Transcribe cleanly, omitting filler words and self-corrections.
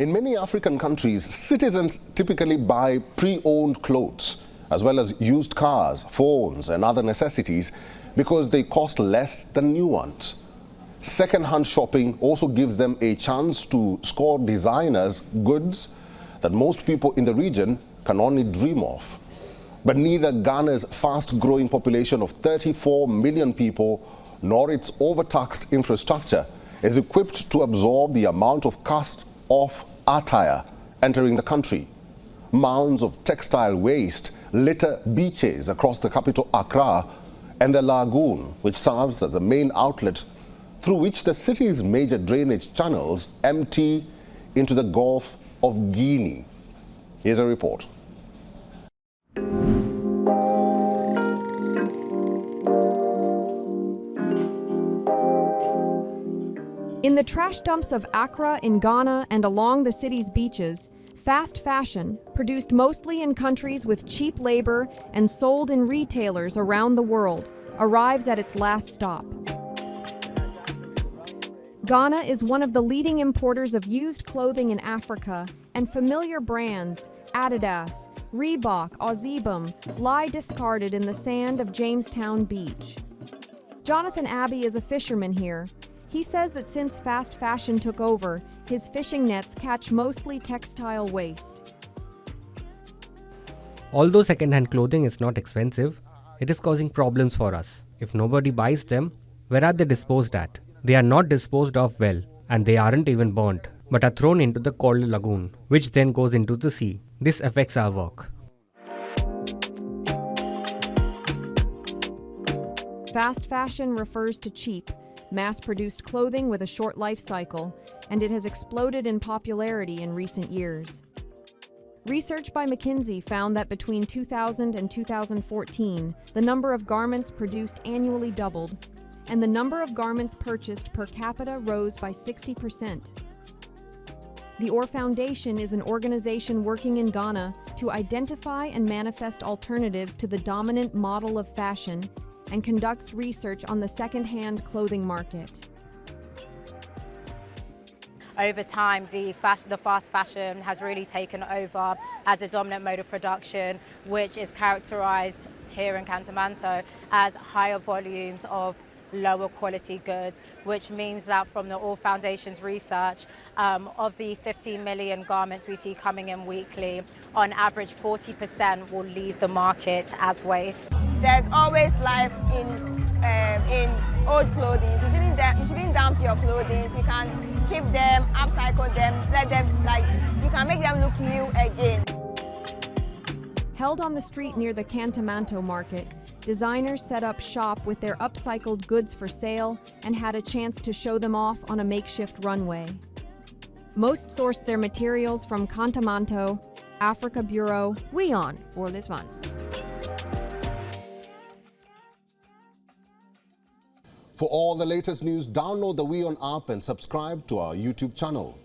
In many African countries, citizens typically buy pre-owned clothes, as well as used cars, phones and other necessities because they cost less than new ones. Second-hand shopping also gives them a chance to score designers' goods that most people in the region can only dream of. But neither Ghana's fast-growing population of 34 million people nor its overtaxed infrastructure is equipped to absorb the amount of cast-off attire entering the country. Mounds of textile waste litter beaches across the capital Accra and the lagoon, which serves as the main outlet through which the city's major drainage channels empty into the Gulf of Guinea. Here's a report. In the trash dumps of Accra in Ghana and along the city's beaches, fast fashion, produced mostly in countries with cheap labor and sold in retailers around the world, arrives at its last stop. Ghana is one of the leading importers of used clothing in Africa, and familiar brands, Adidas, Reebok, Ozebum, lie discarded in the sand of Jamestown Beach. Jonathan Abbey is a fisherman here. He says that since fast fashion took over, his fishing nets catch mostly textile waste. Although second-hand clothing is not expensive, it is causing problems for us. If nobody buys them, where are they disposed at? They are not disposed of well, and they aren't even burnt, but are thrown into the cold lagoon, which then goes into the sea. This affects our work. Fast fashion refers to cheap, mass-produced clothing with a short life cycle, and it has exploded in popularity in recent years. Research by McKinsey found that between 2000 and 2014, the number of garments produced annually doubled, and the number of garments purchased per capita rose by 60%. The OR Foundation is an organization working in Ghana to identify and manifest alternatives to the dominant model of fashion and conducts research on the second-hand clothing market. Over time, the fast fashion has really taken over as the dominant mode of production, which is characterized here in Cantamanto as higher volumes of lower quality goods, which means that from the OR Foundation's research, of the 15 million garments we see coming in weekly, on average 40% will leave the market as waste. There's always life in old clothing. You shouldn't dump your clothing. You can keep them, upcycle them, let them, you can make them look new again. Held on the street near the Cantamanto market, designers set up shop with their upcycled goods for sale and had a chance to show them off on a makeshift runway. Most sourced their materials from Cantamanto, Africa Bureau, WION World is One. For all the latest news, download the WION app and subscribe to our YouTube channel.